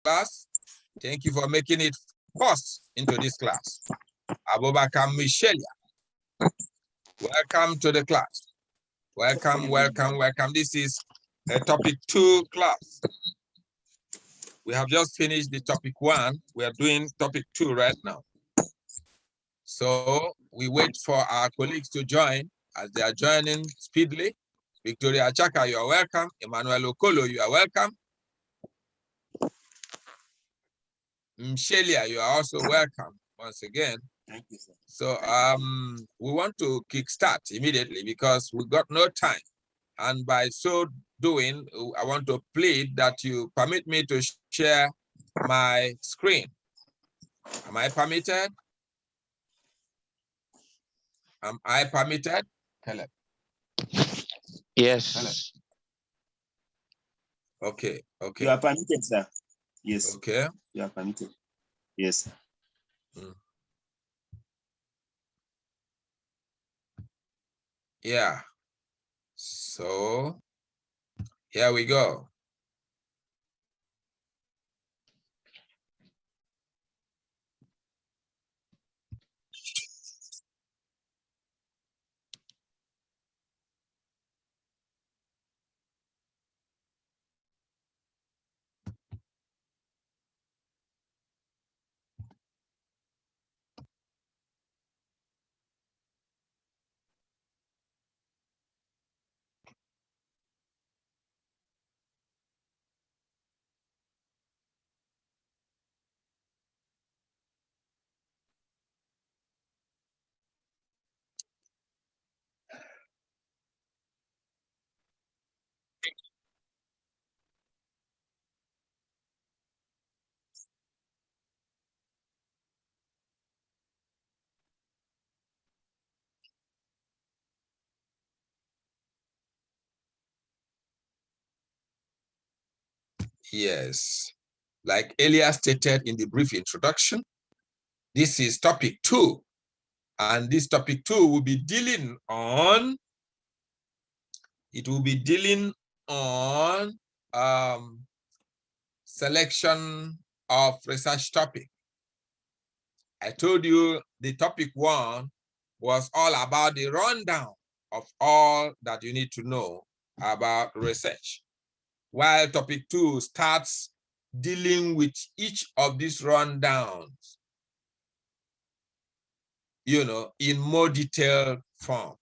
class. Thank you for making it first into this class. Abubakar Michelia. Welcome to the class. Welcome, welcome, welcome. This is a topic 2 class. We have just finished the topic 1. We are doing topic 2 right now. So we wait for our colleagues to join. As they are joining speedily, Victoria Chaka, you are welcome. Emmanuel Okolo, you are welcome. Mshelia, you are also welcome once again. Thank you, sir. So we want to kickstart immediately because we got no time. And by so doing, I want to plead that you permit me to share my screen. Am I permitted? Am I permitted? Hello. Yes. Hello. Okay, okay. You are permitted, sir. Yes. Okay. You are permitted. Yes, sir. Yeah. So here we go. Yes. Like earlier stated in the brief introduction, this is topic 2. And this topic 2 will be dealing on, selection of research topic. I told you the topic 1 was all about the rundown of all that you need to know about research, while topic 2 starts dealing with each of these rundowns, in more detailed form.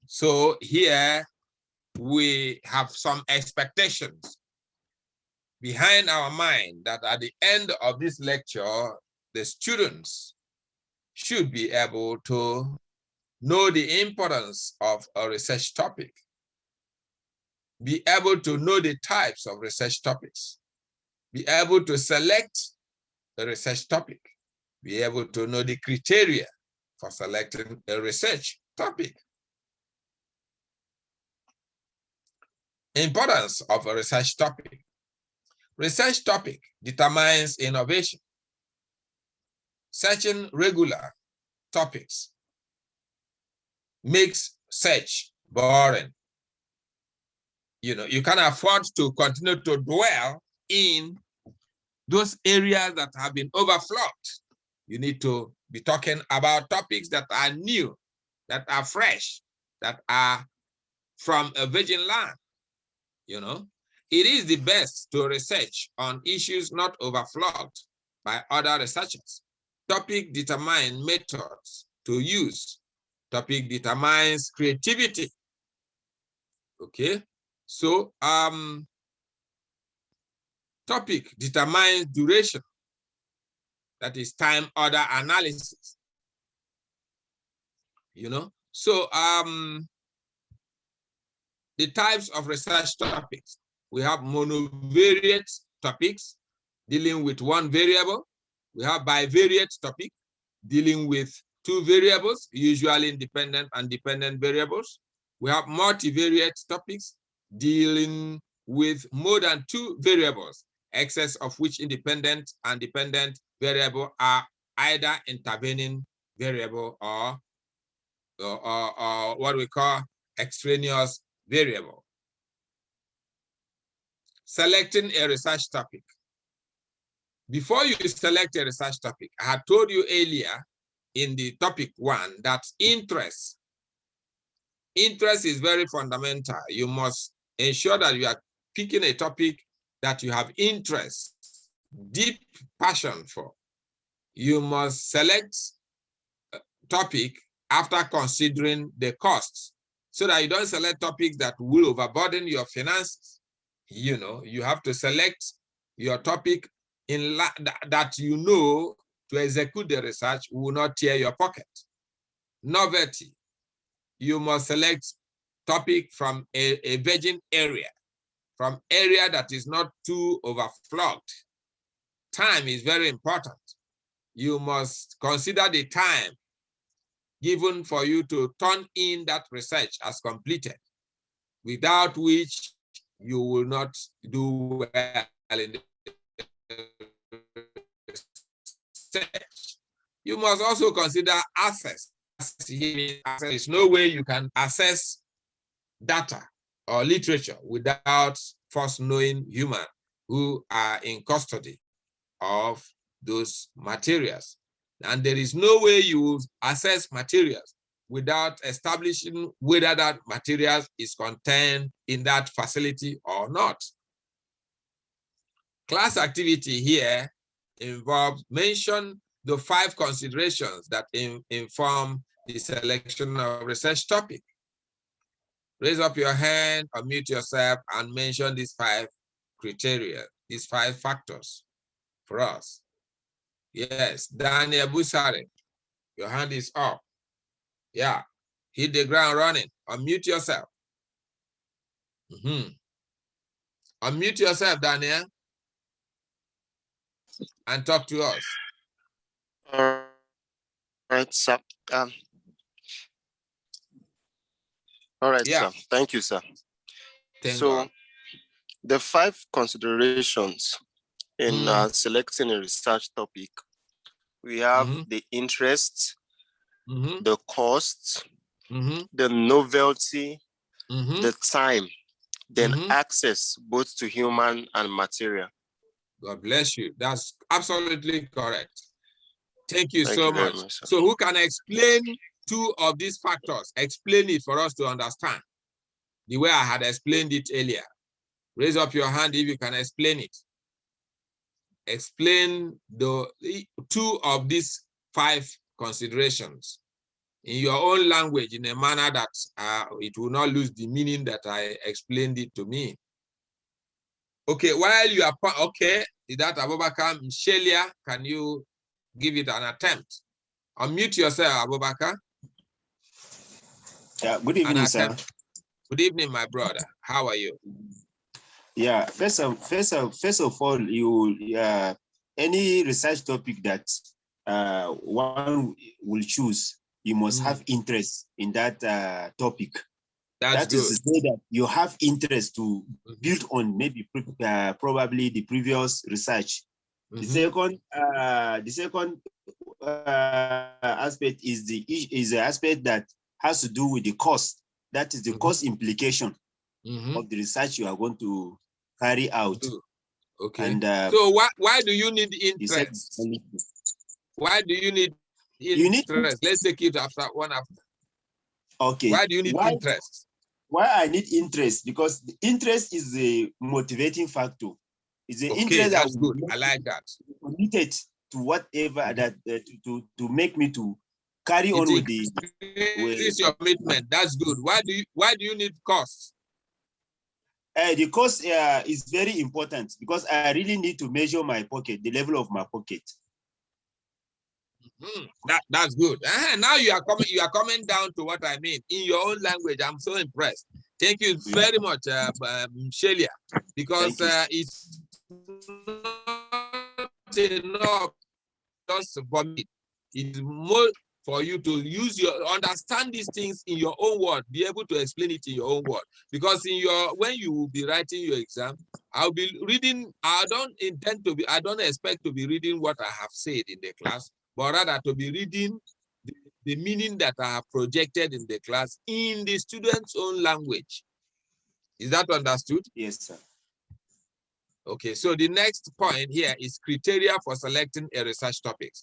So here we have some expectations behind our mind that at the end of this lecture, the students should be able to know the importance of a research topic, be able to know the types of research topics, be able to select a research topic, be able to know the criteria for selecting a research topic. Importance of a research topic. Research topic determines innovation. Searching regular topics makes search boring. You can afford to continue to dwell in those areas that have been overflowed. You need to be talking about topics that are new, that are fresh, that are from a virgin land. It is the best to research on issues not overflowed by other researchers. Topic determines methods to use. Topic determines creativity. Okay, so topic determines duration. That is time order analysis. So the types of research topics. We have monovariate topics dealing with one variable. We have bivariate topic dealing with 2 variables, usually independent and dependent variables. We have multivariate topics dealing with more than 2 variables, excess of which independent and dependent variable are either intervening variable or what we call extraneous variable. Selecting a research topic. before you select a research topic, I had told you earlier in the topic 1 that interest is very fundamental. You must ensure that you are picking a topic that you have interest, deep passion for. You must select a topic after considering the costs, so that you don't select topics that will overburden your finances. You know, you have to select your topic that you know to execute the research will not tear your pocket. Novelty. You must select topic from a virgin area, from area that is not too overflowed. Time is very important. You must consider the time given for you to turn in that research as completed, without which you will not do well in the research. You must also consider access. There's no way you can access data or literature without first knowing humans who are in custody of those materials. And there is no way you will access materials without establishing whether that material is contained in that facility or not. Class activity here involves mention the 5 considerations that inform the selection of research topic. Raise up your hand, unmute yourself, and mention these 5 criteria, these 5 factors for us. Yes, Daniel Busare, your hand is up. Yeah, hit the ground running. Unmute yourself. Unmute yourself, Daniel, and talk to us. All right, sir. All right, Yeah. sir. Thank you, sir. Thank so, God. the 5 considerations in selecting a research topic, we have the interest, the cost, the novelty, the time, then access both to human and material. God bless you. That's absolutely correct. Thank you so much. Sir. So who can explain 2 of these factors? Explain it for us to understand the way I had explained it earlier. Raise up your hand if you can explain it. Explain the 2 of these 5 considerations in your own language in a manner that it will not lose the meaning that I explained it to me. Okay, while you are, okay, is that Abubakar Mshelia? Can you give it an attempt? Unmute yourself, Abubakar. Yeah, good evening, sir. Good evening, my brother. How are you? Yeah, first of all, you any research topic that one will choose, you must have interest in that topic. That's that is to say that you have interest to build on maybe probably the previous research. The second aspect is the aspect that has to do with the cost. That is the cost implication of the research you are going to carry out. Okay. And so why do you need interest? Why do you need interest? Let's take it one after. Okay. Why do you need interest? Why I need interest? Because the interest is the motivating factor. It's the interest that's good. I like that. Committed to whatever that to make me to carry on with the. This is your commitment. That's good. Why do you need cost? The cost is very important because I really need to measure my pocket, the level of my pocket. That's good. Now you are coming down to what I mean in your own language. I'm so impressed. Thank you very much, Shelia, because it's not enough just for me. It's more for you to understand these things in your own word, be able to explain it in your own word. Because when you will be writing your exam, I'll be reading. I don't expect to be reading what I have said in the class, but rather to be reading the meaning that I have projected in the class in the student's own language. Is that understood? Yes, sir. Okay, so the next point here is criteria for selecting a research topic.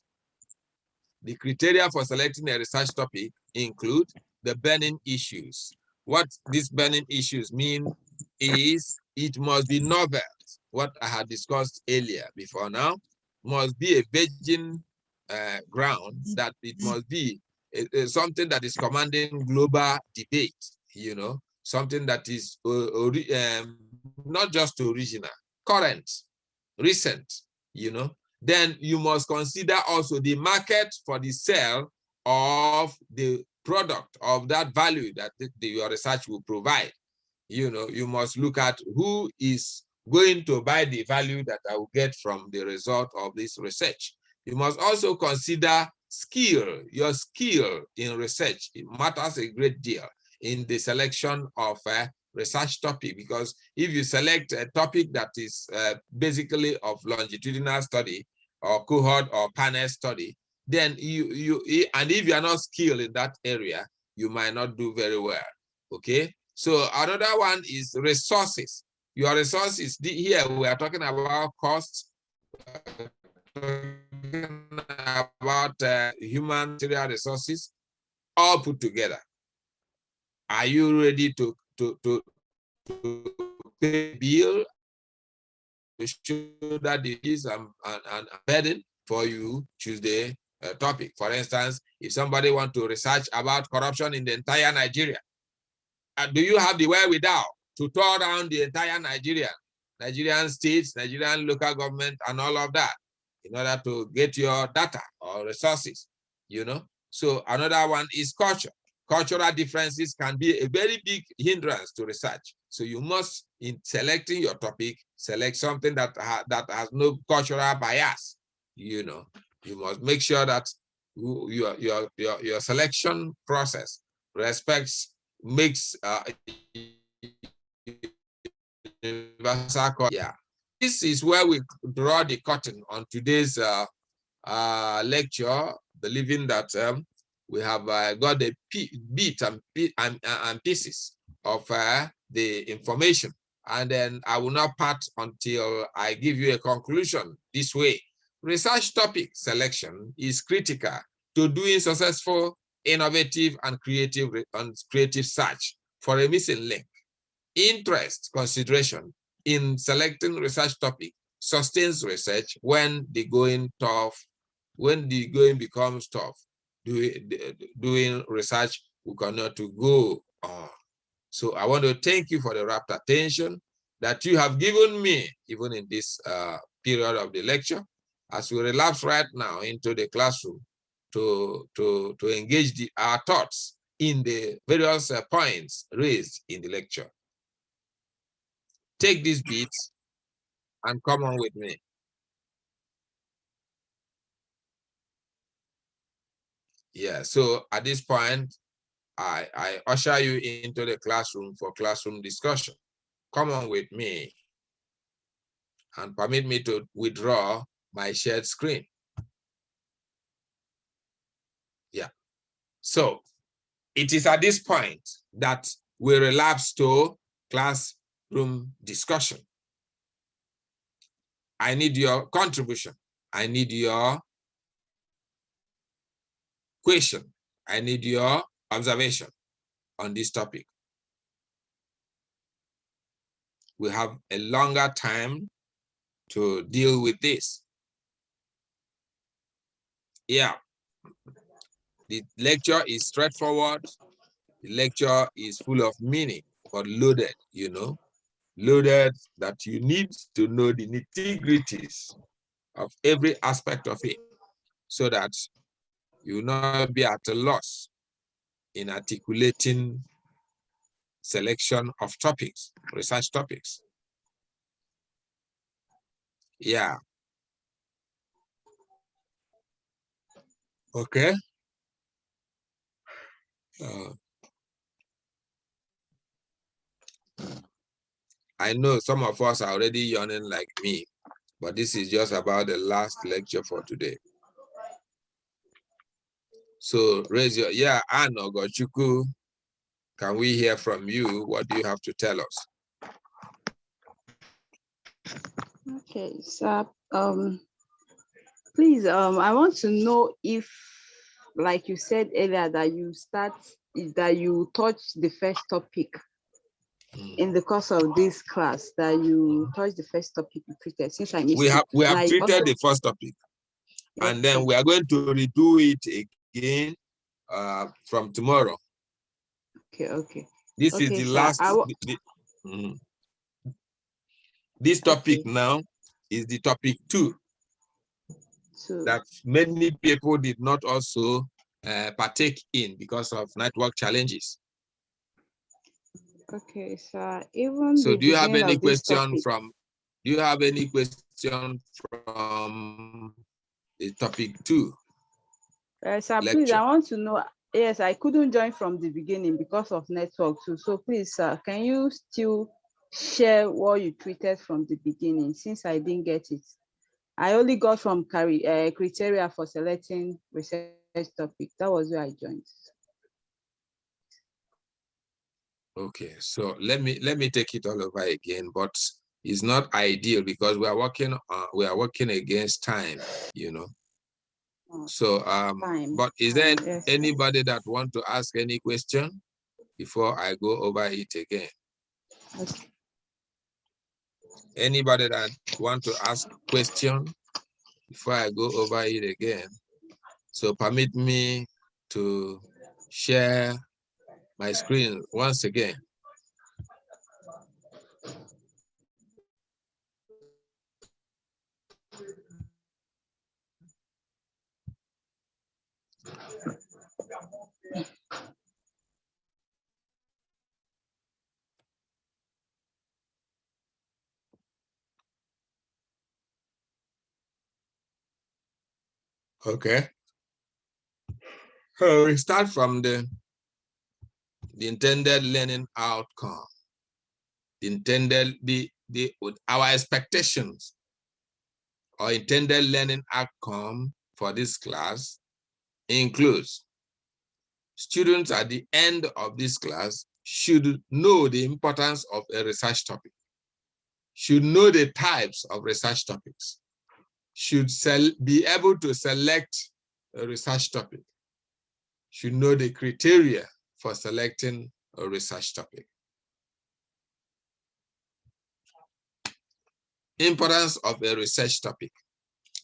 The criteria for selecting a research topic include the burning issues. What these burning issues mean is it must be novel. What I had discussed earlier before now must be a virgin ground, that it must be something that is commanding global debate, you know, something that is not just original, current, recent, you know. Then you must consider also the market for the sale of the product of that value that your research will provide. You know, you must look at who is going to buy the value that I will get from the result of this research. You must also consider skill. Your skill in research, it matters a great deal in the selection of a research topic, because if you select a topic that is basically of longitudinal study or cohort or panel study, then and if you are not skilled in that area, you might not do very well. Okay. So another one is resources. Your resources, here we are talking about costs, about human material resources, all put together. Are you ready to pay bill to show that it is a burden for you? Choose the topic. For instance, if somebody wants to research about corruption in the entire Nigeria, do you have the wherewithal to tour around the entire Nigerian states, Nigerian local government, and all of that in order to get your data or resources, you know? So another one is culture. Cultural differences can be a very big hindrance to research. So you must, in selecting your topic, select something that has no cultural bias. You know, you must make sure that your selection process respects, makes universal. Yeah, this is where we draw the curtain on today's lecture, believing that we have got a bit and pieces of the information, and then I will not part until I give you a conclusion this way. Research topic selection is critical to doing successful, innovative, and creative search for a missing link. Interest consideration in selecting research topic sustains research when the going becomes tough. Doing research, we cannot to go on. So I want to thank you for the rapt attention that you have given me, even in this period of the lecture, as we relapse right now into the classroom to engage our thoughts in the various points raised in the lecture. Take these beats and come on with me. Yeah, so at this point, I usher you into the classroom for classroom discussion. Come on with me and permit me to withdraw my shared screen. Yeah, so it is at this point that we relapse to classroom discussion. I need your contribution. I need your question. I need your observation on this topic. We have a longer time to deal with this. Yeah, the lecture is straightforward. The lecture is full of meaning, but loaded, you know, loaded that you need to know the nitty-gritties of every aspect of it so that you will not be at a loss in articulating selection of topics, research topics. Yeah. Okay. I know some of us are already yawning like me, but this is just about the last lecture for today. So raise your, yeah, Ano Gochuku, can we hear from you? What do you have to tell us? Okay, so please, I want to know if, like you said earlier, that you touch the first topic in the course of this class, that you touch the first topic you treated, since I missed it. We have treated the first topic, and then we are going to redo it again from tomorrow. Okay. This is the last. This topic now is the topic 2 that many people did not also partake in because of network challenges. Okay, so even so do you have any question from the topic 2? Sir, please, I want to know. Yes, I couldn't join from the beginning because of network too. So please, sir, can you still share what you treated from the beginning, since I didn't get it? I only got from criteria for selecting research topic. That was where I joined. Okay, so let me take it all over again, but it's not ideal because we are working against time, you know. So but is there anybody that want to ask any question before I go over it again? Okay. Anybody that want to ask question before I go over it again? So permit me to share my screen once again. Okay. So we start from the intended learning outcome. Our expectations or intended learning outcome for this class includes students at the end of this class should know the importance of a research topic, should know the types of research topics, should be able to select a research topic, should know the criteria for selecting a research topic. Importance of a research topic.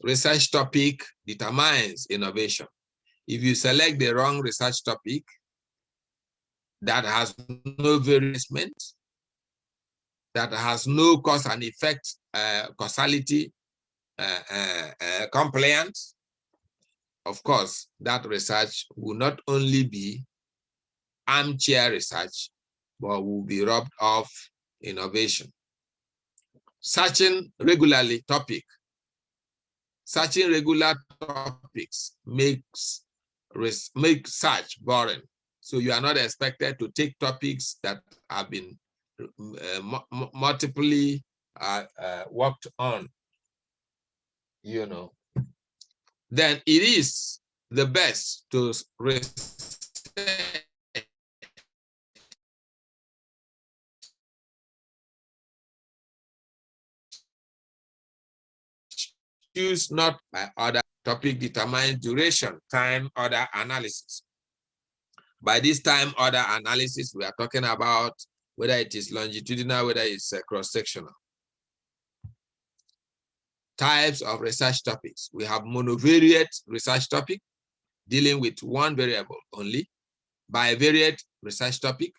Research topic determines innovation. If you select the wrong research topic that has no verification, that has no cause and effect causality compliance, of course, that research will not only be armchair research, but will be robbed of innovation. Searching regularly searching regular topics makes search boring. So you are not expected to take topics that have been multiply worked on, you know. Then it is the best to choose not by order. Topic determines duration, time, order, analysis. By this time order analysis, we are talking about whether it is longitudinal, whether it's cross-sectional. Types of research topics. We have monovariate research topic, dealing with one variable only. Bivariate research topic,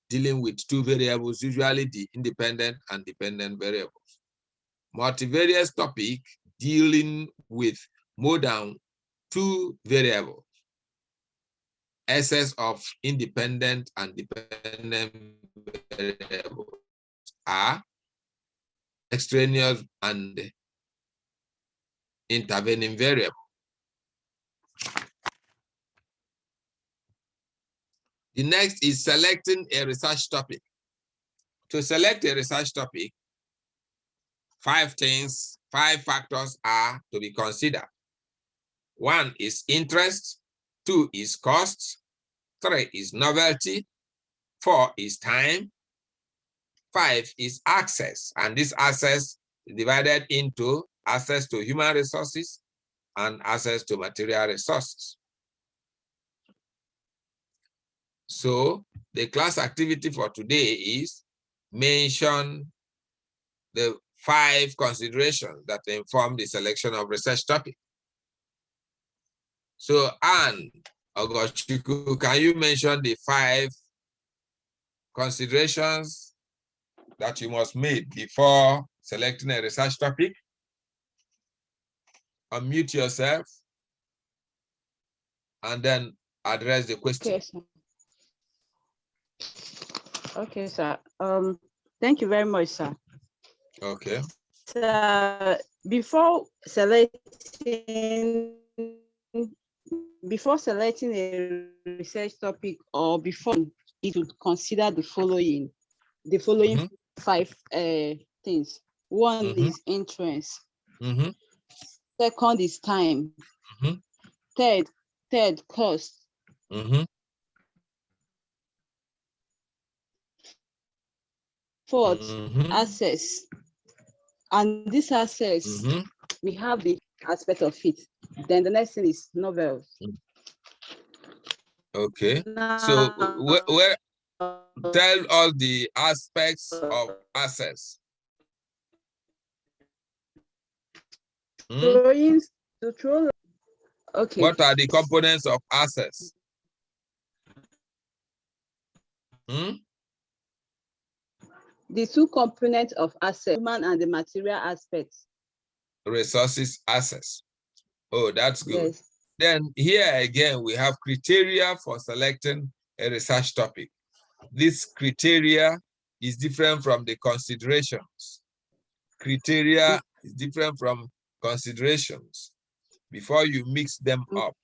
dealing with two variables, usually the independent and dependent variables. Multivariate topic, dealing with more than two variables. Excess of independent and dependent variables are extraneous and intervening variable. The next is selecting a research topic. To select a research topic, 5 factors are to be considered. 1 is interest, 2 is cost, 3 is novelty, 4 is time, 5 is access, and this access divided into access to human resources and access to material resources. So the class activity for today is mention the 5 considerations that inform the selection of research topic. So Anne Ogochukwu, can you mention the 5 considerations that you must make before selecting a research topic? Unmute yourself and then address the question. Okay, sir. Thank you very much, sir. Okay. So before selecting a research topic, or before it would consider the following 5 things. One is interest. Second is time. Third, cost. Fourth, access. And this access, we have the aspect of it. Then the next thing is novels. Okay. So where tell all the aspects of access. Okay. What are the components of access? The 2 components of access, human and the material aspects. Resources access. Oh, that's good. Yes. Then here again, we have criteria for selecting a research topic. This criteria is different from the considerations. Criteria is different from considerations before you mix them up.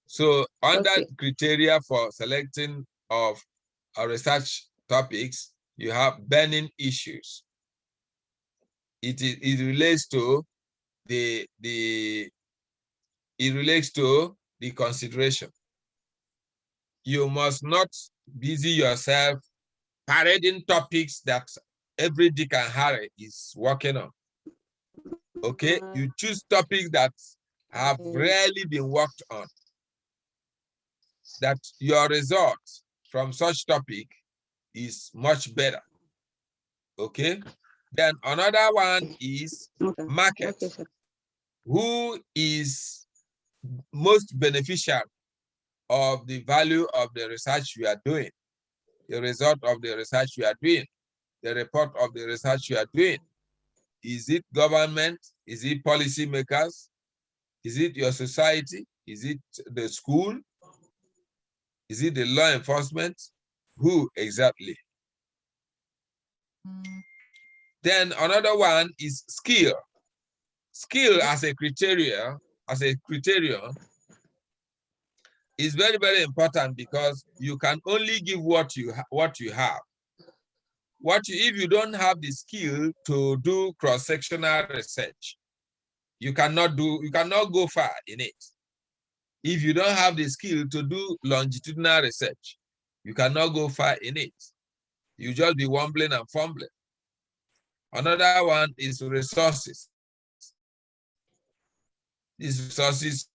So under criteria for selecting of research topics, you have burning issues. It relates to the consideration. You must not busy yourself parading topics that every Dick and Harry is working on. Okay, you choose topics that have rarely been worked on, that your result from such topic is much better. Okay, then another one is market. Okay, who is most beneficial of the value of the research you are doing, the result of the research you are doing, the report of the research you are doing? Is it government? Is it policymakers? Is it your society? Is it the school? Is it the law enforcement? Who exactly? Then another one is skill. Skill as a criterion is very, very important, because you can only give what you have. If you don't have the skill to do cross-sectional research, you cannot go far in it. If you don't have the skill to do longitudinal research, you cannot go far in it. You just be wumbling and fumbling. Another one is resources. These resources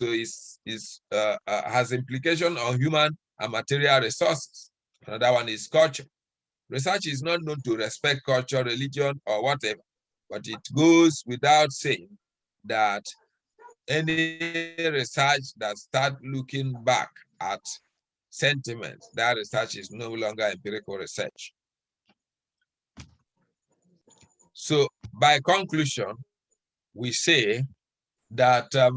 has implication on human and material resources. Another one is culture. Research is not known to respect culture, religion, or whatever, but it goes without saying that any research that starts looking back at sentiment, that research is no longer empirical research. So by conclusion, we say that the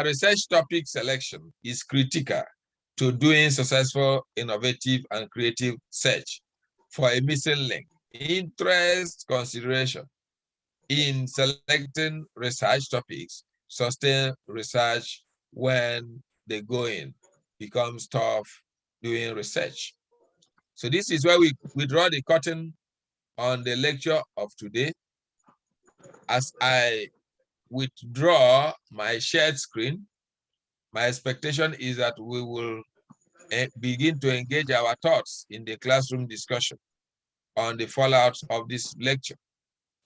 research topic selection is critical to doing successful, innovative, and creative search for a missing link. Interest consideration in selecting research topics sustain research when the going becomes tough doing research. So this is where we draw the curtain on the lecture of today. As I withdraw my shared screen, my expectation is that we will begin to engage our thoughts in the classroom discussion. on the fallout of this lecture.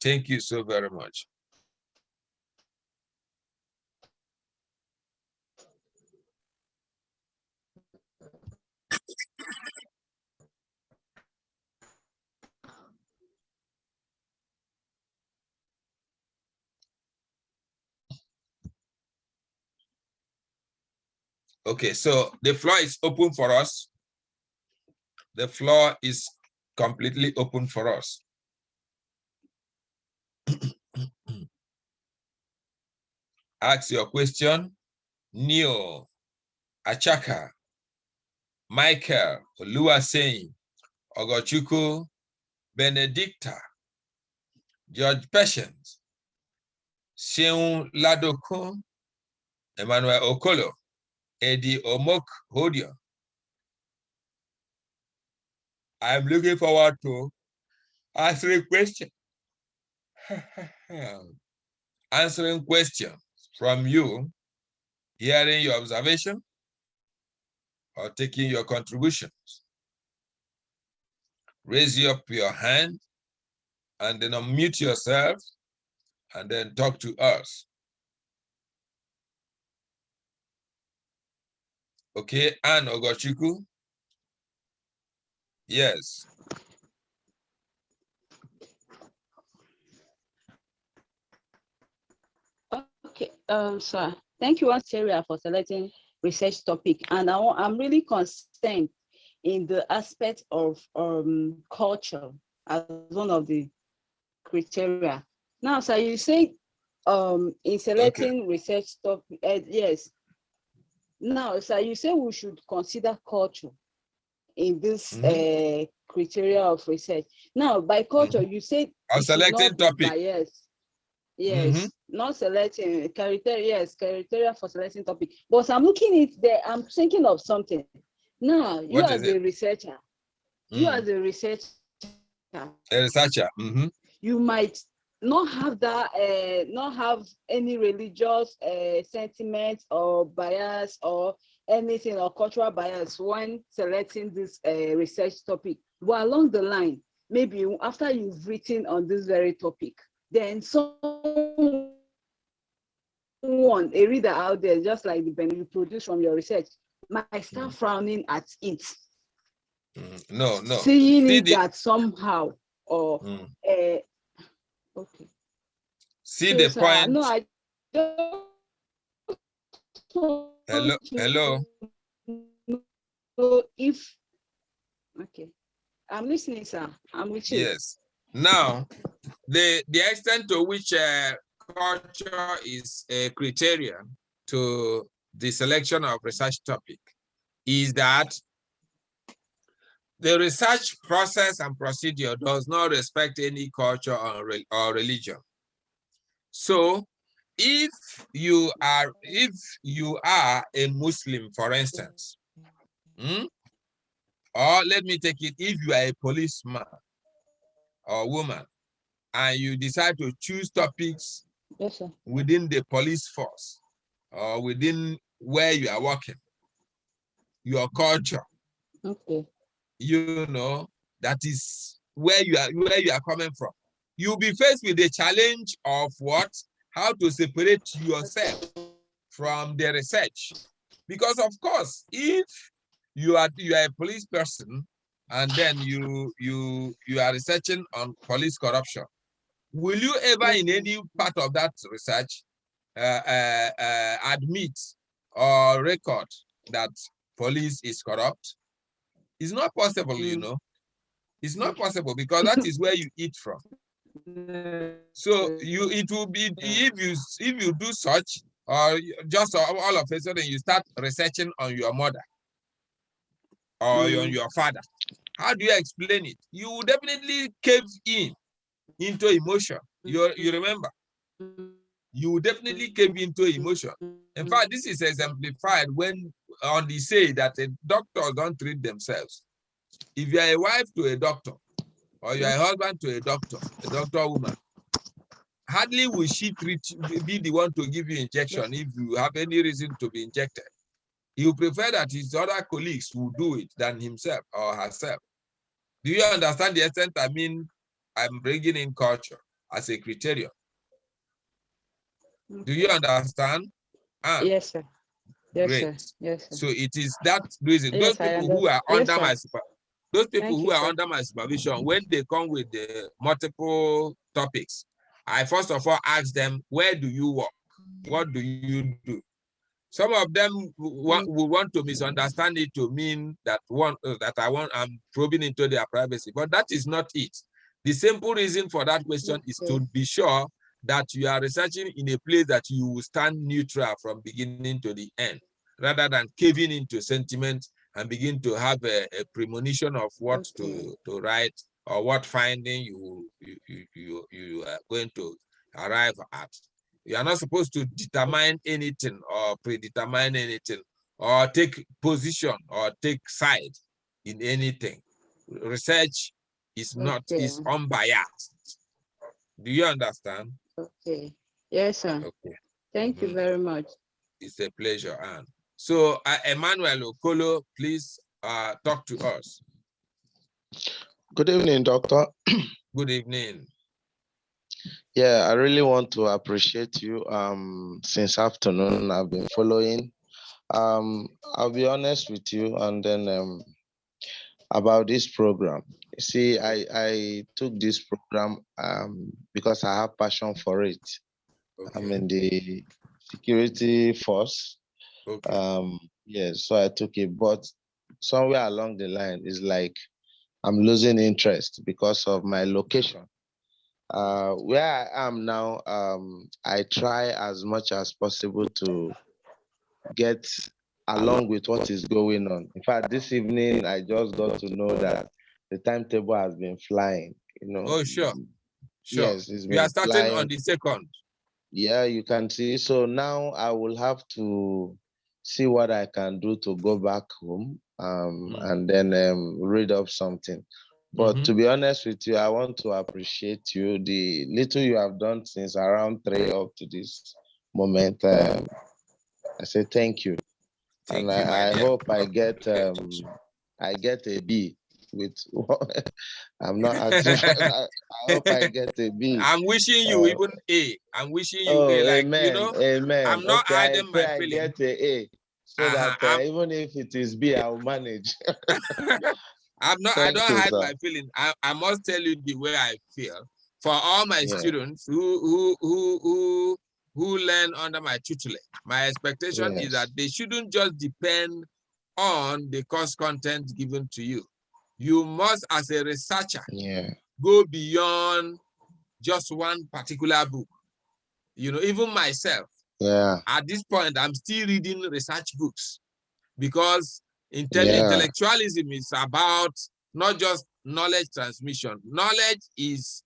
Thank you so very much. Okay, so the floor is open for us. The floor is completely open for us. Ask your question. Neil, Achaka, Michael, Oluwaseyin, Ogochukwu, Benedicta, George Patience, Seun Ladokun, Emmanuel Okolo, Eddie Omok Hodion. I'm looking forward to answering questions. Answering questions from you, hearing your observation, or taking your contributions. Raise up your hand and then unmute yourself and then talk to us. Okay, Anne Ogochukwu? Yes. Okay, sir. Thank you, Ontario, for selecting research topic. And I'm really concerned in the aspect of culture as one of the criteria. Now, sir, you say in selecting research topic, yes. Now, sir, you say we should consider culture in this criteria of research. Now, by culture, you say I'm selecting topic. Bias. Yes, not selecting criteria. Yes, criteria for selecting topic. But I'm looking at there. I'm thinking of something. Now, you as a researcher, you as a researcher, you might not have that, not have any religious sentiment or bias or anything or cultural bias when selecting this research topic. But along the line, maybe after you've written on this very topic, then someone, a reader out there, just like the benefit you produce from your research, might start frowning at it. No. Seeing that somehow, or okay. See so, the point. No, I don't. Hello. So if okay, I'm listening, sir. I'm with you. Yes. Now, the extent to which culture is a criterion to the selection of research topic is that the research process and procedure does not respect any culture or religion. So if you are a Muslim, for instance, or let me take it, if you are a policeman or woman, and you decide to choose topics within the police force or within where you are working, your culture, you know, that is where you are coming from. You'll be faced with the challenge of what? How to separate yourself from the research. Because of course, if you are a police person and then you are researching on police corruption, will you ever in any part of that research admit or record that police is corrupt? It's not possible, you know. It's not possible because that is where you eat from. So it will be if you do such, or just all of a sudden you start researching on your mother or on your father. How do you explain it? You will definitely cave into emotion. You remember? You will definitely cave into emotion. In fact, this is exemplified when on the say that doctors don't treat themselves. If you are a wife to a doctor, or you are a husband to a doctor woman, hardly will she be the one to give you injection if you have any reason to be injected. He will prefer that his other colleagues will do it than himself or herself. Do you understand the extent I mean? I'm bringing in culture as a criterion. Do you understand? Yes, sir. Yes, Great. sir. Yes, sir. So it is that reason. Yes, Those people who are yes, under my those people Thank who you, are sir. under my supervision, when they come with the multiple topics, I first of all ask them, where do you work? What do you do? Some of them will want to misunderstand it to mean that I'm probing into their privacy, but that is not it. The simple reason for that question is to be sure that you are researching in a place that you will stand neutral from beginning to the end, rather than caving into sentiment and begin to have a premonition of what to write or what finding you are going to arrive at. You are not supposed to determine anything or predetermine anything or take position or take side in anything. Research is is unbiased. Do you understand? Okay. Yes, sir. Okay. Thank you very much. It's a pleasure, Anne. So, Emmanuel Okolo, please talk to us. Good evening, Doctor. Good evening. Yeah, I really want to appreciate you. Since afternoon, I've been following. I'll be honest with you, and then about this program. See, I took this program because I have passion for it. Okay. I'm in the security force. Okay. Yes, so I took it, but somewhere along the line, it's like I'm losing interest because of my location. Where I am now, I try as much as possible to get along with what is going on. In fact, this evening I just got to know that the timetable has been flying. Oh, sure. Yes, it's We are been starting flying. on the 2nd. Yeah, you can see. So now I will have to see what I can do to go back home and then read up something. But to be honest with you, I want to appreciate you. The little you have done since around 3 up to this moment, I say thank you. Thank And you, my I dear. hope I get a B with I'm not asking for I hope I get a B. I'm wishing you even A. I'm wishing you A. Oh, Like, amen, amen. I'm not Okay, I hiding pray my I feeling. get a so that even if it is B, I'll manage. I don't you, hide sir. my feeling. I must tell you the way I feel. For all my students who learn under my tutelage, my expectation is that they shouldn't just depend on the course content given to you. You must, as a researcher, go beyond just one particular book. Even myself, at this point, I'm still reading research books because intellectualism is about not just knowledge transmission. Knowledge is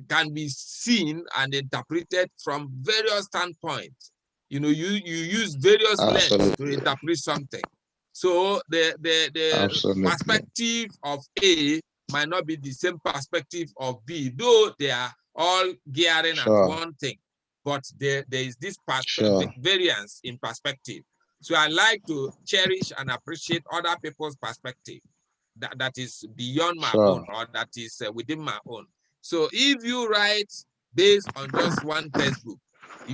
can be seen and interpreted from various standpoints. You use various lenses to interpret something. So the perspective of A might not be the same perspective of B, though they are all gearing at one thing. But there is this variance in perspective. So I like to cherish and appreciate other people's perspective that is beyond my own or that is within my own. So if you write based on just one textbook,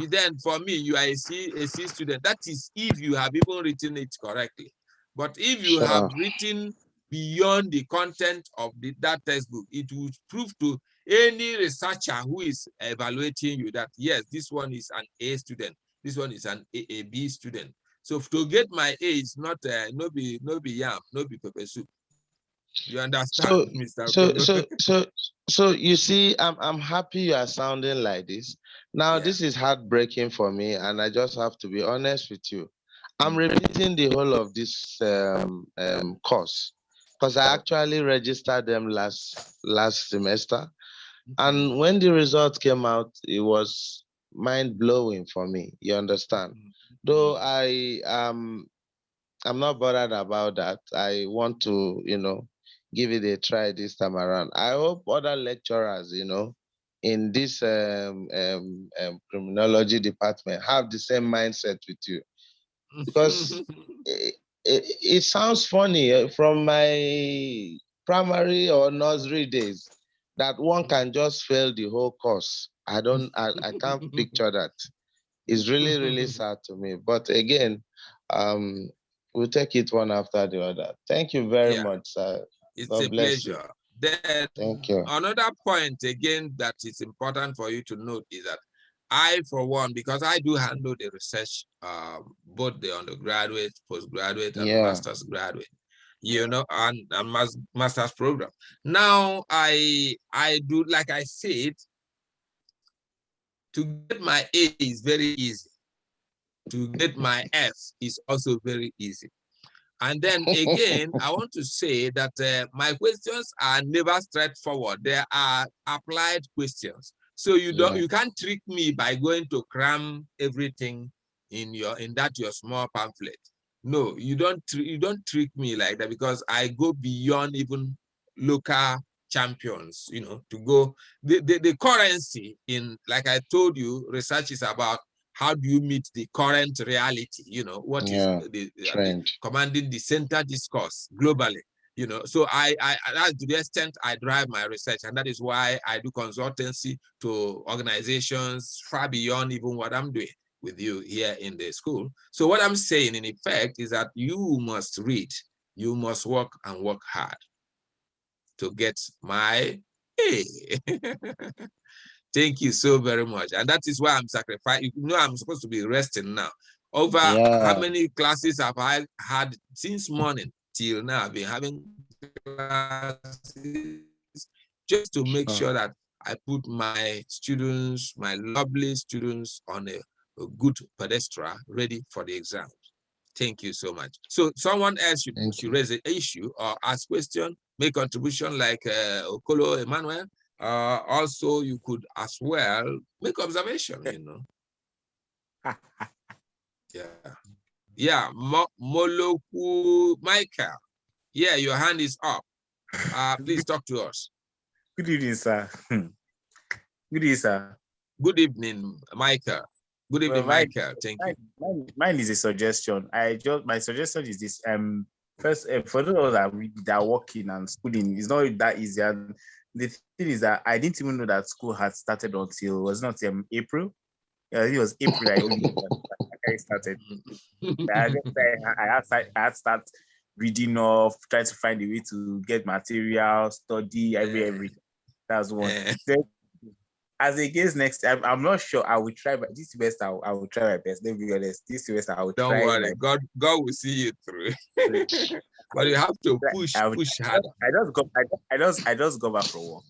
then for me, you are a C student. That is if you have even written it correctly. But if you have written beyond the content of that textbook, it would prove to any researcher who is evaluating you that, yes, this one is an A student, this one is an a B student. So to get my A is not no be yam, no be pepper soup. You understand, Mr. So you see, I'm happy you are sounding like this. Now this is heartbreaking for me, and I just have to be honest with you. I'm repeating the whole of this course because I actually registered them last semester, and when the results came out, it was mind blowing for me. You understand? Though I'm not bothered about that. I want to, give it a try this time around. I hope other lecturers, in this criminology department have the same mindset with you, because it sounds funny from my primary or nursery days that one can just fail the whole course. I can't picture that. It's really, really sad to me. But again, we'll take it one after the other. Thank you very much, sir. It's God a bless pleasure. you. Then Thank you. another point again that is important for you to note is that I, for one, because I do handle the research, both the undergraduate, postgraduate, and master's graduate, and master's program. Now I do, like I said, to get my A is very easy. To get my F is also very easy. And then again, I want to say that my questions are never straightforward. They are applied questions. So you can't trick me by going to cram everything in your small pamphlet. No, you don't trick me like that, because I go beyond even local champions, to go the currency in, like I told you, research is about how do you meet the current reality, what is the commanding the center discourse globally, so I that's to the extent I drive my research, and that is why I do consultancy to organizations far beyond even what I'm doing with you here in the school. So what I'm saying in effect is that you must read, you must work and work hard to get my A. Thank you so very much. And that is why I'm sacrificing. I'm supposed to be resting now. Over how many classes have I had since morning till now? I've been having classes just to make sure that I put my students, my lovely students, on a good pedestal ready for the exam. Thank you so much. So someone else should raise an issue or ask question, make contribution like Okolo Emmanuel. Also, you could as well make observation, Yeah, Moloku Michael. Yeah, your hand is up. Please talk to us. Good evening, sir. Good evening, sir. Good evening, Michael. Good evening, Michael. Thank you. Mine is a suggestion. My suggestion is this. First, for those that are working and schooling, it's not that easy. And the thing is that I didn't even know that school had started until, was not April. Yeah, it was April. I started. I had to start reading off, trying to find a way to get material, study everything. That's one. As against next time, I'm not sure. I will try, but this semester I will try my best. Let me be honest. This semester I will try. Don't worry, God will see you through. But you have to push harder. I just got back from work.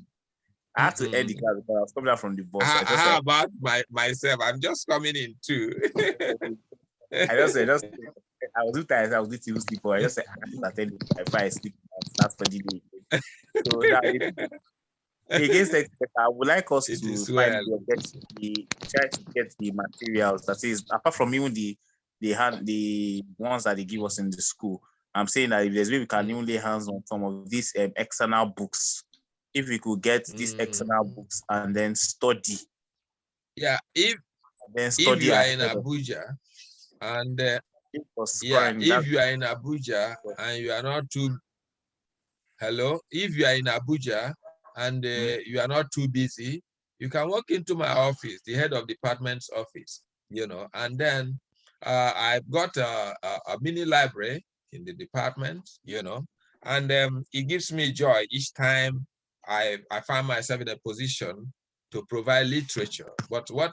I had to end the class because I was coming out from the bus. How about myself? I'm just coming in too. I was too tired. I was too sleep. I just said I have to attend before I sleep and start studying. So that against that, I would like us to try to get the materials. That is, apart from even the ones that they give us in the school. I'm saying that if there's way we can even lay hands on some of these external books, if we could get these external books and then study. Yeah, if you are in Abuja and if you are in Abuja and you are not too if you are in Abuja and you are not too busy, you can walk into my office, the head of department's office, and then I've got a mini library in the department, and it gives me joy each time I find myself in a position to provide literature. But what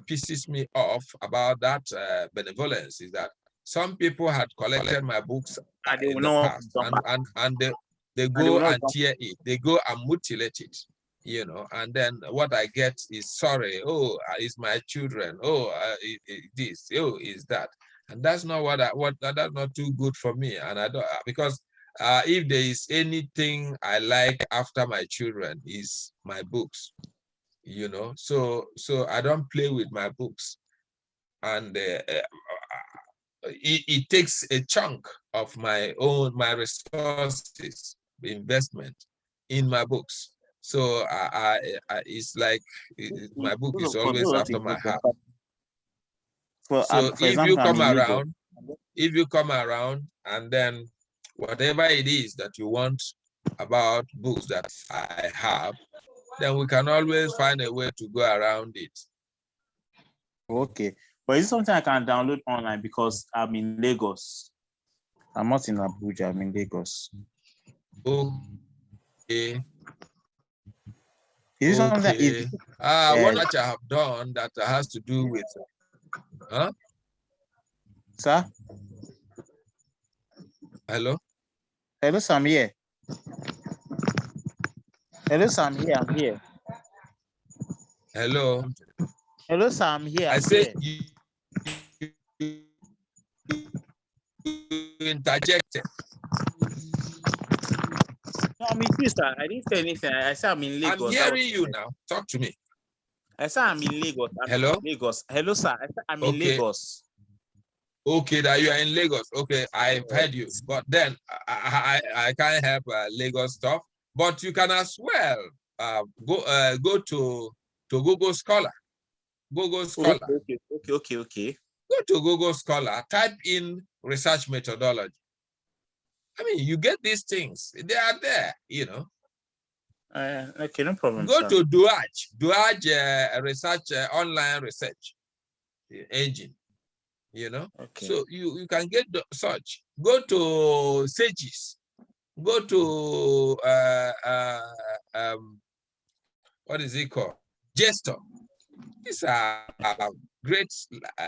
pisses me off about that benevolence is that some people had collected my books in the past, and they go and tear it, they go and mutilate it, and then what I get is sorry, it's my children, this, is that, and that's not that's not too good for me, and I don't, because if there is anything I like after my children is my books, so I don't play with my books, and it takes a chunk of my resources, investment in my books. So it's like my book is always after my heart. So if you come around and then whatever it is that you want about books that I have, then we can always find a way to go around it. Okay, but is it something I can download online because I'm in Lagos? I'm not in Abuja, I'm in Lagos. Okay. Is it something that what much I have done that has to do with, huh? Sir? Hello? Hello, sir, I'm here. Hello, sir, I'm here, I'm here. Hello? Hello, sir, I'm here. I said you interjected. No, I'm with you, sir. I didn't say anything. I said I'm in Lagos. I'm hearing you now. Talk to me. I said I'm in Lagos. Hello? Lagos. Hello, sir. I said I'm in Lagos. Okay, that you are in Lagos. Okay, I've heard you. But then I can't help Lagos stuff. But you can as well go to Google Scholar. Google Scholar. Okay. Go to Google Scholar, type in research methodology. I mean, you get these things. They are there, you know. Okay, no problem. Go sir. to Duage research, online research engine, you know. Okay. So you can get the search. Go to Sages. Go to what is it called? Gestor. These are great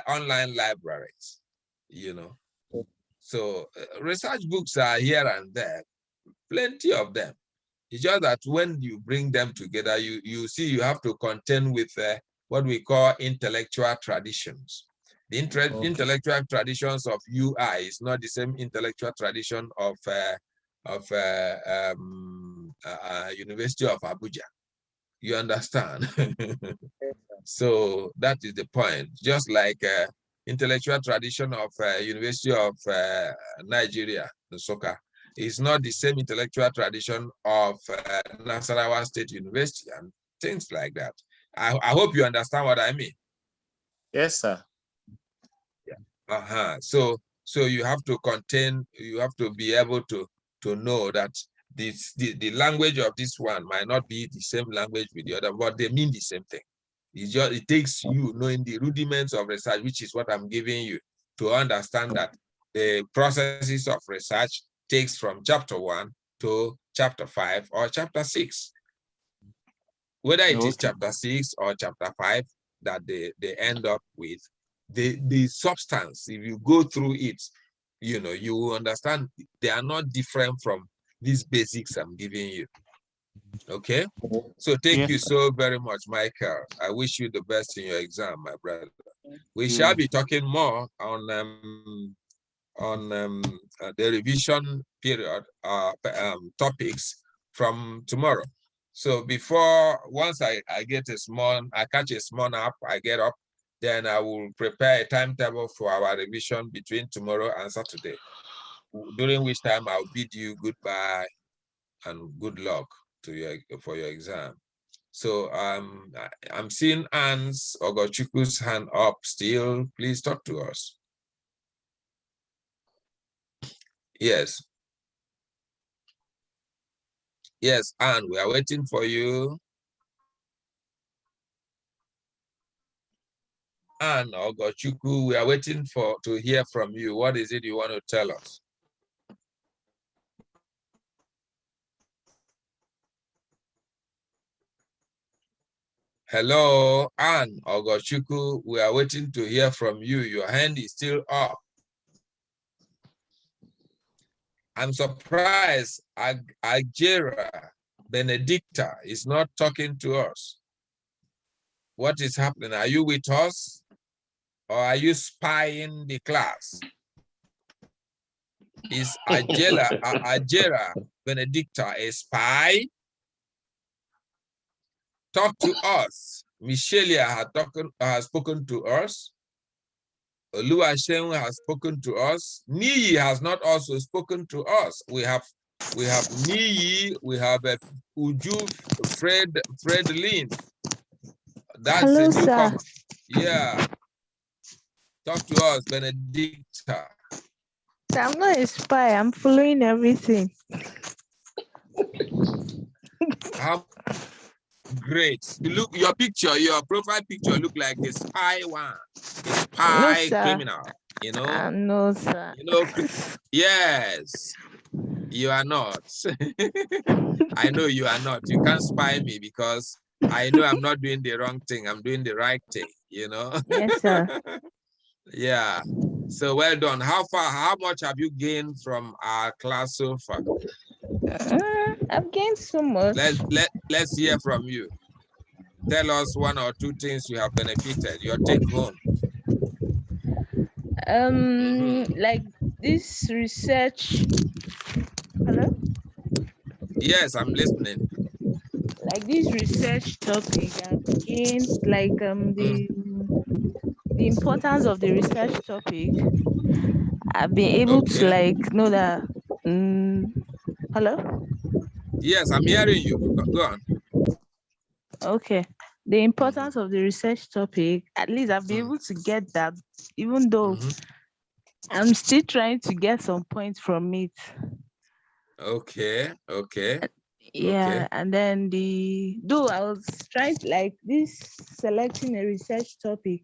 online libraries, you know. So research books are here and there, plenty of them. It's just that when you bring them together, you see you have to contend with what we call intellectual traditions. The intellectual traditions of UI is not the same intellectual tradition of University of Abuja. You understand? So that is the point. Just like intellectual tradition of University of Nigeria, Nsukka, is not the same intellectual tradition of Nasarawa State University and things like that. I hope you understand what I mean. Yes, sir. Yeah. So you have to you have to be able to know that the language of this one might not be the same language with the other, but they mean the same thing. It takes you knowing the rudiments of research, which is what I'm giving you, to understand that the processes of research takes from chapter 1 to chapter 5 or chapter 6. Whether it is chapter 6 or chapter 5 that they end up with, the substance, if you go through it, you know, you will understand they are not different from these basics I'm giving you. Okay, so thank you so very much, Michael. I wish you the best in your exam, my brother. We shall be talking more on the revision period topics from tomorrow. So once I catch a small nap, I get up, then I will prepare a timetable for our revision between tomorrow and Saturday, during which time I'll bid you goodbye and good luck for your exam. So I'm seeing Anne's Ogochukwu's hand up still. Please talk to us. Yes. Yes, Anne, we are waiting for you. Anne Ogochukwu, we are waiting to hear from you. What is it you want to tell us? Hello, Anne Ogochukwu, we are waiting to hear from you. Your hand is still up. I'm surprised Ajera Benedicta is not talking to us. What is happening? Are you with us or are you spying the class? Is Ajera Benedicta a spy? Talk to us. Michelia has spoken to us. Oluwaseun has spoken to us. Niyi has not also spoken to us. We have Niyi, we have Uju Fredlin. That's hello, a newcomer. Sir. Yeah. Talk to us, Benedicta. I'm not a spy. I'm following everything. How great. You look, your picture, your profile picture look like a spy one, a spy No, criminal, you know? no, sir. You know, yes, you are not. I know you are not. You can't spy me because I know I'm not doing the wrong thing. I'm doing the right thing, you know? Yes, sir. Yeah. So well done. How much have you gained from our class so far? I've gained so much. Let's hear from you. Tell us one or two things you have benefited, your take home. Like this research. Hello? Yes, I'm listening. Like this research topic, I've gained like the importance of the research topic. I've been able to like know that. Hello? Yes, I'm hearing you. Go on. Okay. The importance of the research topic, at least I've been able to get that, even though I'm still trying to get some points from it. Okay. Yeah, and then though I was trying to like this selecting a research topic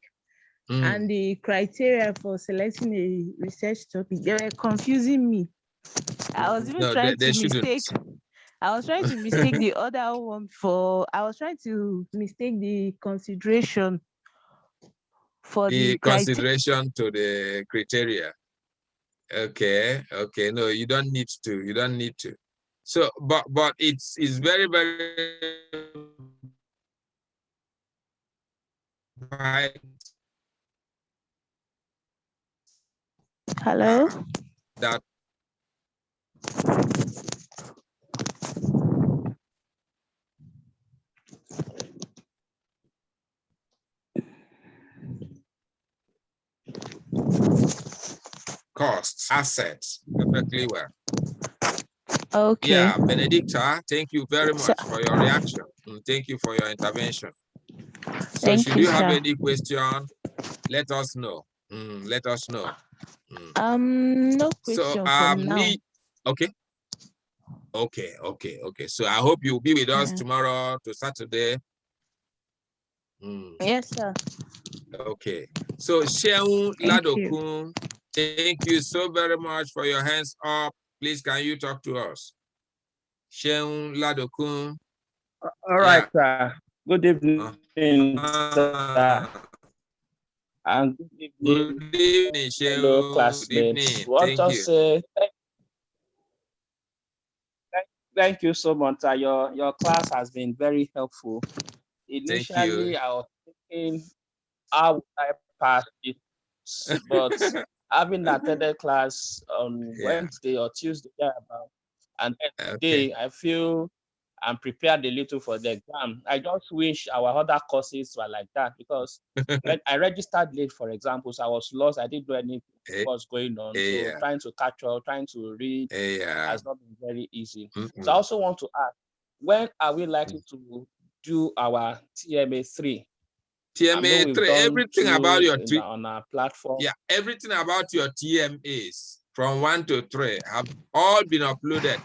and the criteria for selecting a research topic, they were confusing me. I was even trying to mistake. I was trying to mistake the other one I was trying to mistake the consideration for the consideration to the criteria. Okay. No, you don't need to. So, but it's very, very Hello? That costs, assets, perfectly well. Okay. Yeah, Benedicta, thank you very much for your reaction. Thank you for your intervention. So should you have any question, let us know. Let us know. No question for now. Okay. So I hope you'll be with us tomorrow to Saturday. Yes, sir. Okay. So Sheung Ladokun, thank you so very much for your hands up. Please, can you talk to us? Sheung Ladokun. All right, sir. Good evening, sir. And good evening, fellow classmates. Want to say thank you so much. Your class has been very helpful. Initially, I was thinking, how would I pass it? But having attended class on Wednesday or Tuesday, and today, I feel I'm prepared a little for the exam. I just wish our other courses were like that, because when I registered late, for example, so I was lost. I didn't know anything what's going on. So trying to catch up, trying to read has not been very easy. So I also want to ask, when are we likely to do our TMA3? TMA3, everything about your on our platform. Yeah, everything about your TMAs from 1 to 3 have all been uploaded.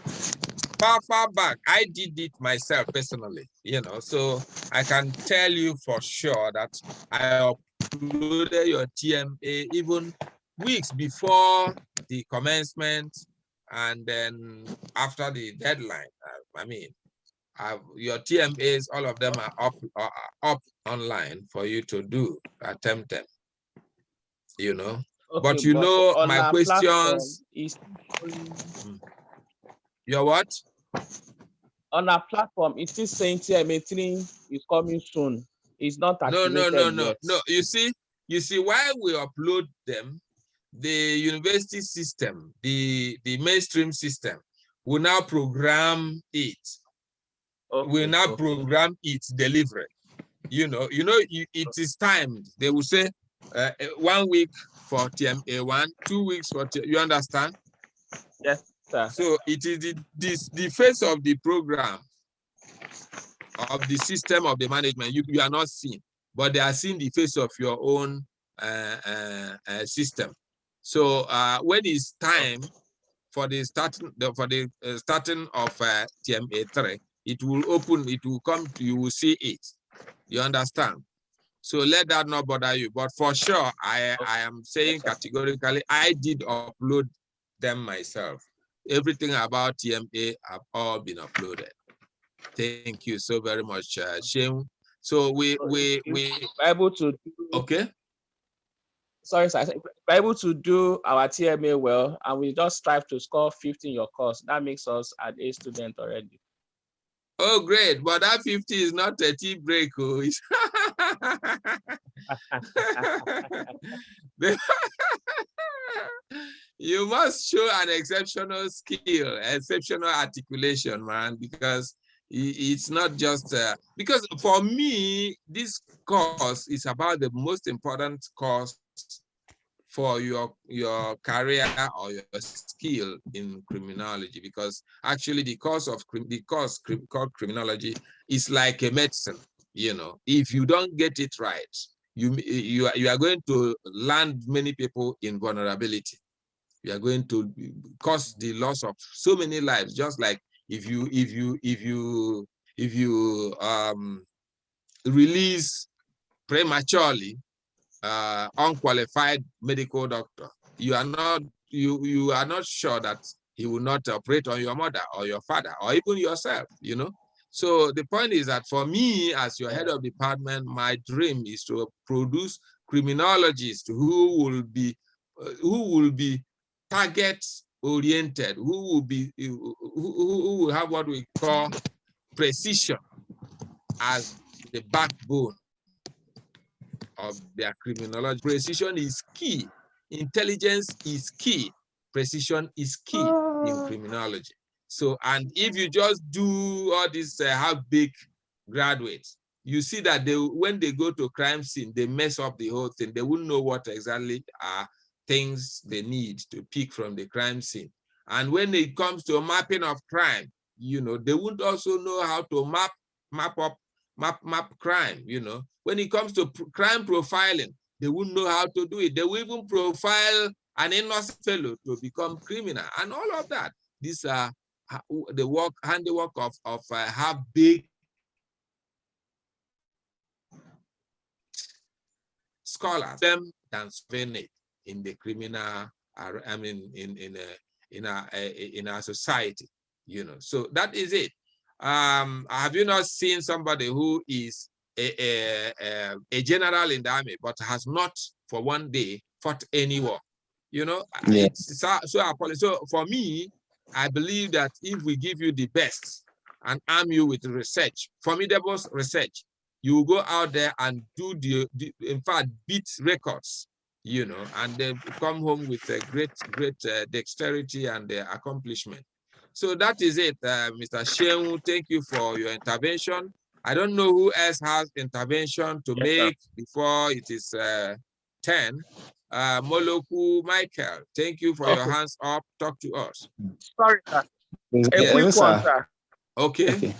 Far back, I did it myself personally, so I can tell you for sure that I uploaded your TMA even weeks before the commencement and then after the deadline. Your TMAs, all of them are up online for you to attempt them, Okay, but my questions. Your what? On our platform, it's still saying TMA3 is coming soon. It's not activated yet. No. You see, while we upload them, the university system, the mainstream system, will now program it. Will now program its delivery. It is timed. They will say 1 week for TMA1, 2 weeks for you understand? Yes, sir. So it is the face of the program, of the system of the management. You are not seeing, but they are seeing the face of your own system. So when it's time for the starting of TMA3, it will open, it will come, you will see it. You understand? So let that not bother you. But for sure, I am saying categorically, I did upload them myself. Everything about TMA have all been uploaded. Thank you so very much, Shane. So we able to do, okay. Sorry, sir. We're able to do our TMA well, and we just strive to score 50 in your course. That makes us an A student already. Oh, great. But that 50 is not a tea break. Oh. You must show an exceptional skill, exceptional articulation, man, because it's not just, because for me, this course is about the most important course for your career or your skill in criminology, because actually the course called criminology is like a medicine. You know, if you don't get it right, you are going to land many people in vulnerability. You are going to cause the loss of so many lives, just like if you release prematurely unqualified medical doctor, you are not sure that he will not operate on your mother or your father or even yourself, you know. So the point is that for me, as your head of department, my dream is to produce criminologists who will be target oriented, who will have what we call precision as the backbone of their criminology. Precision is key. Intelligence is key. Precision is key in criminology. So, and if you just do all this half-baked graduates, you see that when they go to crime scene, they mess up the whole thing. They wouldn't know what exactly are things they need to pick from the crime scene. And when it comes to mapping of crime, you know, they wouldn't also know how to map crime, you know. When it comes to crime profiling, they wouldn't know how to do it. They will even profile an innocent fellow to become criminal and all of that. These are the handiwork of half-baked scholars, them than solving it in the criminal, I mean, in our society, you know. So that is it. Have you not seen somebody who is a general in the army but has not for one day fought any war? You know, yeah. It's so for me, I believe that if we give you the best and arm you with research, formidable research, you go out there and do in fact, beat records, you know, and then come home with a great dexterity and accomplishment. So that is it, Mr. Shehu. Thank you for your intervention. I don't know who else has intervention to make before it is 10. Moloku Michael, thank you for your hands up. Talk to us. Sorry, sir. A quick one, sir. Okay.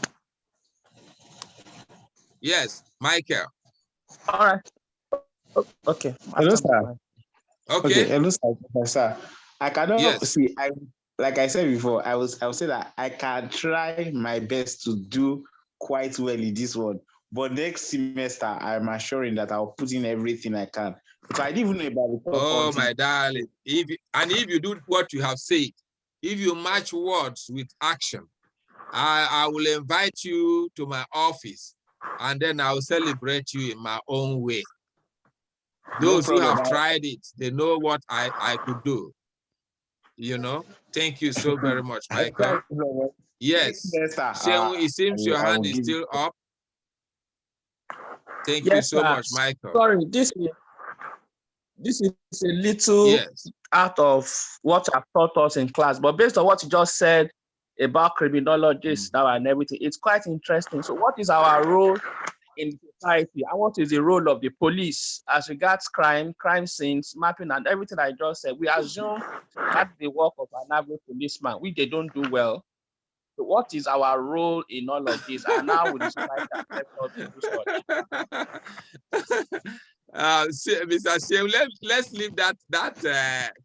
Yes, Michael. All right. Okay. Hello, sir. Okay. Hello, sir. I cannot see. Like I said before, I will say that I can try my best to do quite well in this one. But next semester, I'm assuring that I'll put in everything I can. So I didn't even know about the Oh, my darling. If you do what you have said, if you match words with action, I will invite you to my office and then I'll celebrate you in my own way. Those who have tried it, they know what I could do. You know, thank you so very much, Michael. Yes. It seems your hand is still up. Thank you so much, Michael. Sorry, this is a little out of what I've taught us in class, but based on what you just said about criminologists now and everything, it's quite interesting. So what is our role in society, and what is the role of the police as regards crime scenes, mapping, and everything I just said? We assume that's the work of an average policeman, which they don't do well. So what is our role in all of this, and how will the society affect us to do such? Mr. Shem, let's leave that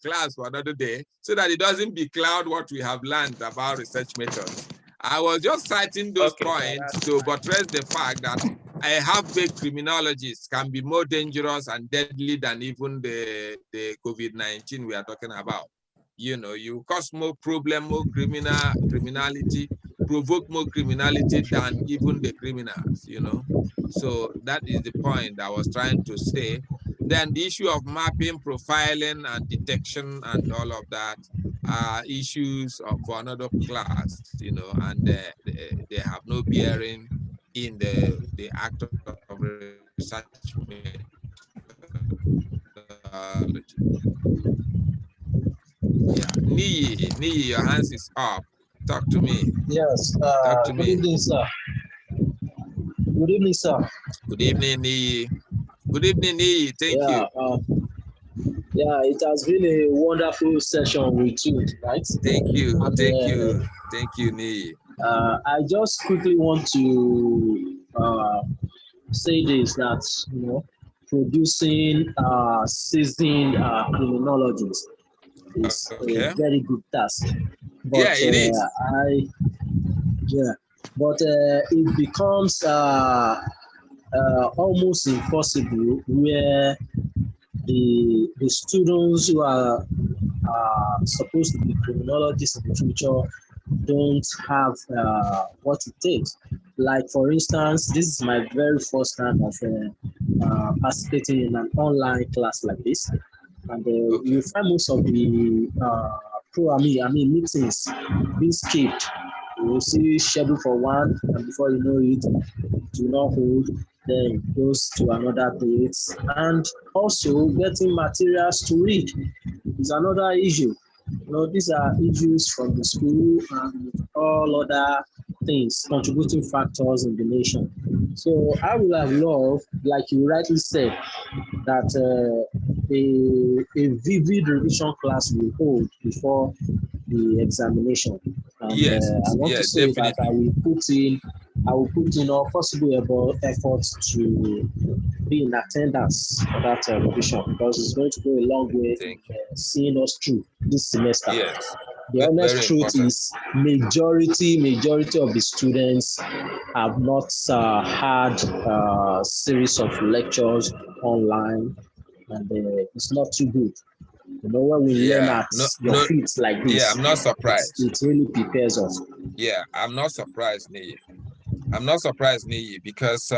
class for another day so that it doesn't becloud what we have learned about research methods. I was just citing those points to buttress the fact that a half-baked criminologist can be more dangerous and deadly than even the COVID-19 we are talking about. You know, you cause more problem, more criminality, provoke more criminality than even the criminals, you know. So that is the point I was trying to say. Then the issue of mapping, profiling, and detection and all of that are issues for another class, you know, and they have no bearing in the act of research methodology. Yeah, Nii, your hands is up. Talk to me. Yes. Talk to Good me. evening, sir. Good evening, sir. Good evening, Nii. Good evening, Nii. Thank you. Yeah, it has been a wonderful session with you tonight. Thank you. And, Thank you. Thank you, Nii. I just quickly want to say this, that, you know, producing seasoned criminologists is a very good task. But yeah, it is. But it becomes almost impossible where the students who are supposed to be criminologists in the future don't have what it takes. Like, for instance, this is my very first time of participating in an online class like this, and you find most of the meetings being skipped. You will see schedule for one, and before you know it, do not hold, then it goes to another date. And also getting materials to read is another issue. You know, these are issues from the school and all other things, contributing factors in the nation. So I would have loved, like you rightly said, that a vivid revision class will hold before the examination. And yes, I want to say definitely. that I will put in all possible efforts to be in attendance for that revision, because it's going to go a long way in seeing us through this semester. Yes. The honest truth is majority of the students have not had a series of lectures online, and it's not too good. You know, when we learn at your feet like this, I'm not surprised. It really prepares us. Yeah, I'm not surprised, Nii. I'm not surprised, Nii, because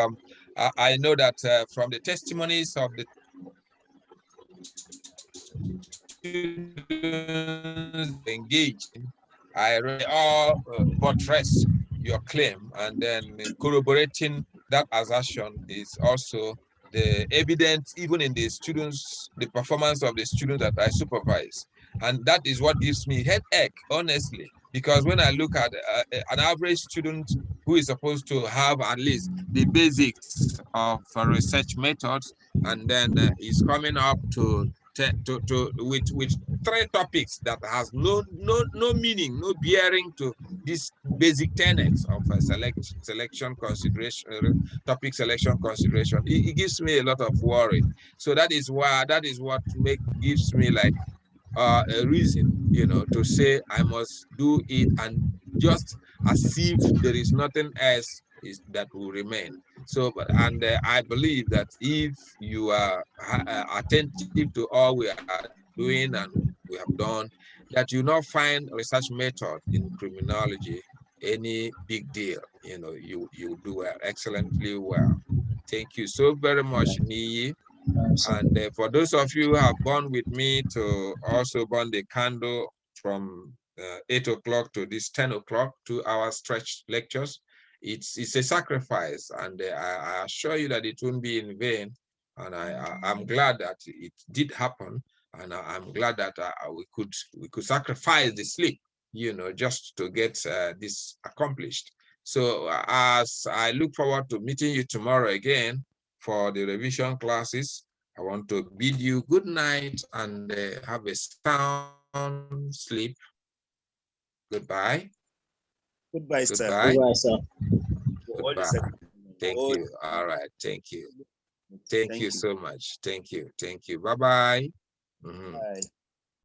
I know that from the testimonies of the students engaged, I really all buttress your claim, and then corroborating that assertion is also the evidence, even in the students, the performance of the students that I supervise. And that is what gives me headache, honestly, because when I look at an average student who is supposed to have at least the basics of research methods, and then is coming up with three topics that has no meaning, no bearing to these basic tenets of selection consideration, topic selection consideration. It gives me a lot of worry. So that is what gives me like a reason, you know, to say I must do it, and just as if there is nothing else that will remain. So, and I believe that if you are attentive to all we are doing and we have done, that you not find research method in criminology any big deal. You know, you do excellently well. Thank you so very much, Nii. And for those of you who have borne with me to also burn the candle from 8 o'clock to this 10 o'clock, 2-hour stretch lectures, it's a sacrifice, and I assure you that it won't be in vain. And I'm glad that it did happen, and I'm glad that we could sacrifice the sleep, you know, just to get this accomplished. So as I look forward to meeting you tomorrow again for the revision classes, I want to bid you good night and have a sound sleep. Goodbye. Goodbye, sir. Goodbye, sir. Goodbye. Thank you. All right. Thank you. Thank you so much. Thank you. Thank you. Bye-bye. Bye.